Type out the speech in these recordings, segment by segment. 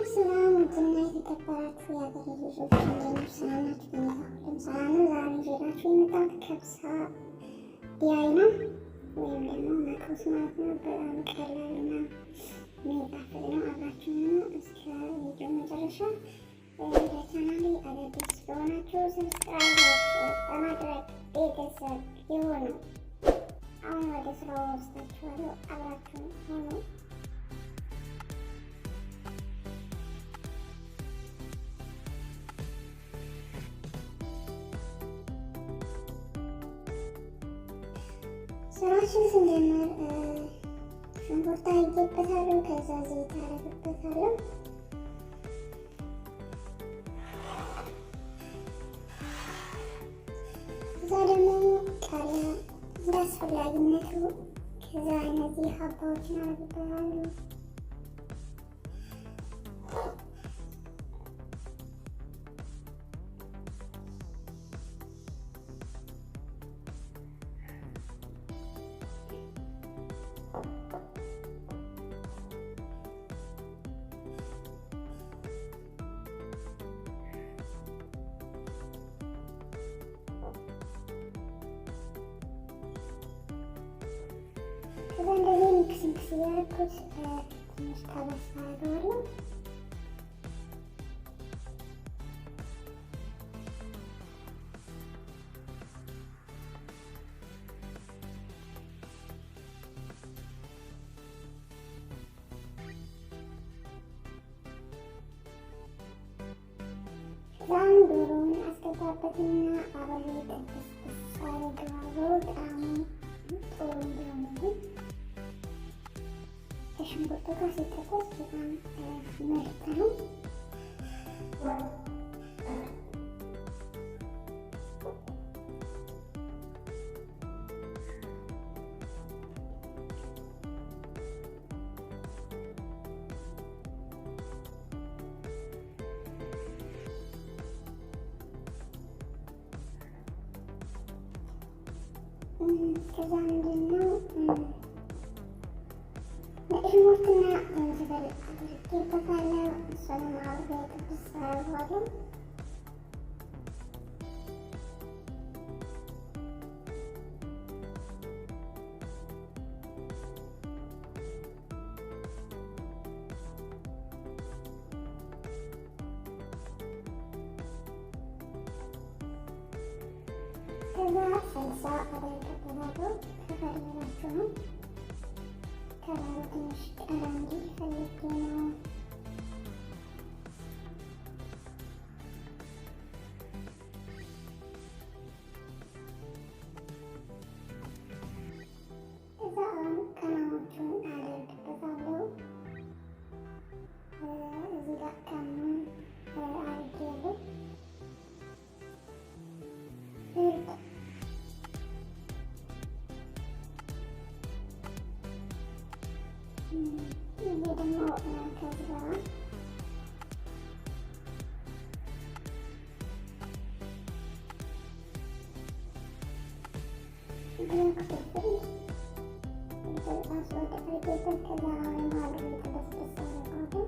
ሰላም ውድና የተከበራችሁ የሀገሬ ልጆች እንደምን ሰናችሁ? ሰላም ነው። ዛሬ ይዤላችሁ የመጣሁት ከብሳ ዲያይ ነው ወይም ደግሞ መቅቡስ ማለት ነው። በጣም ቀላልና የሚጣፍጥ ነው። አብራችሁን እስከ ቪዲዮ መጨረሻ። ለቻናሌ አዳዲስ ስለሆናችሁ ሰብስክራይብ በማድረግ ቤተሰብ ይሁኑ። አሁን ወደ ስራው ወስዳችኋለሁ። አብራችሁን ሆኑ። ስራችን ስንጀምር ሽንኩርት አድርጌበታለሁ። ከዛ ዘይት አደርግበታለሁ። ከዛ ደግሞ ቃሪያ እንደ አስፈላጊነቱ። ከዛ እነዚህ ሀባዎችን አደርግበታለሁ። ከዛ እንደዚህ ሚክስ እያደረኩት ትንሽ ጠበስ አደርገዋለሁ። ከዛም ዶሮውን አስገባበትና አብሬ ጥብስ አደርገዋለሁ። ጣዕሙ ጥሩ እንዲሆንልኝ ከሽንኩርቱ ጋር ሲጠበስ በጣም ምርጥ ነው። ከዛ ምንድነው ሽንኩርትና ዝንጅብል አድርጌበታለሁ። እሱንም አብሬ ጥብስ አደርገዋለሁ። ከዛ ሰልሳ አደርግበታለሁ። ከፈለጋችሁ ነው። ከለሩ ትንሽ ቀላ እንዲል ፈልጌ ነው። ከዛ አሁን ቅመሞቹን አደርግበታለሁ። እዚህ ጋር ከሙን አድርጌያለሁ። ይሄ ደግሞ ከዝበራ ብላክፍል አስወደ አድርጌበት ከዛ አሁን አብሬ ጥብስ አደርገዋለሁ።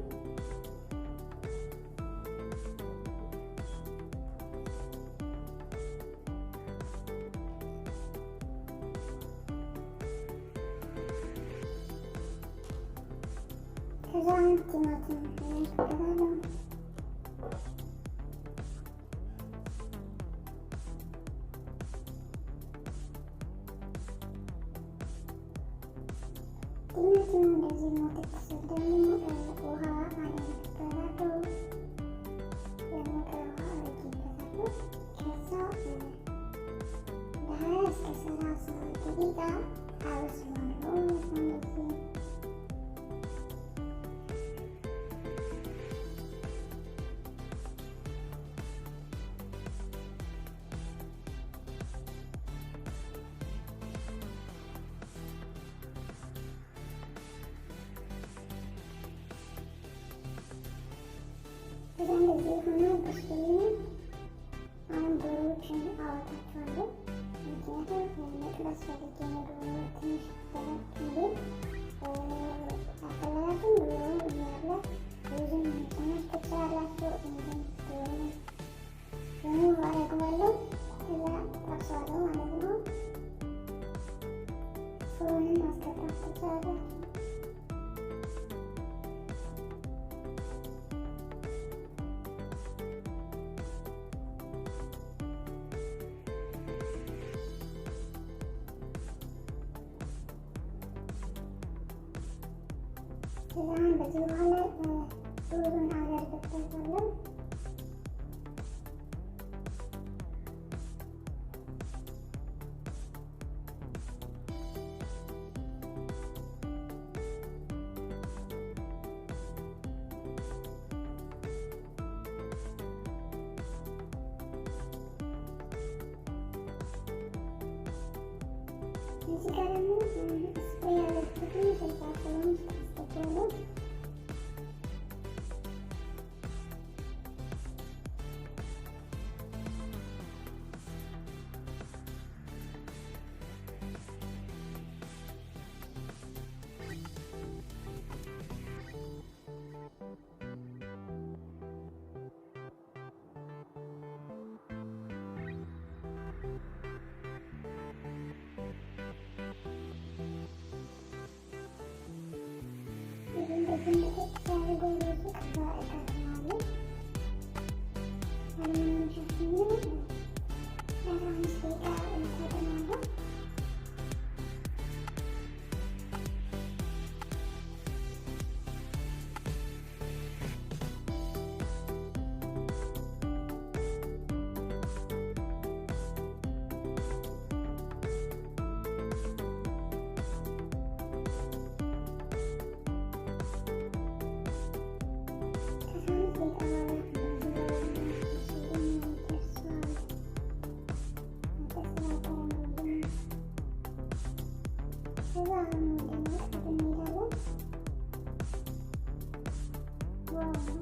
ከዛ ቲማቲም አደርግበታለሁ። ቲማቲም እንደዚህ ሞተት ሲል ደግሞ ውሃ አደርግበታለሁ። የሞቀ ውሃ አደርግበታለሁ። ከዛ ለ20 እስከ 30 ደቂቃ አበስለዋለሁ። እንደዚህ ከዛ እንደዚህ ሆኖ በስሎልኛል። አሁን ዶሮዎችን አወጣቸዋለሁ። ምክንያቱም መጥበስ ፈልጌ ነው። ዶሮ ትንሽ ደረቅ እንዲል አፈላላቱን ዶሮ እያለ ብዙም ከዛም በዚህ በኋላ ሩዙን አደርግበታለሁ። እዚህ ጋር ደግሞ ስፕሬይ ያደረግኩትን በዛፈውን አስገባለሁ። Wow.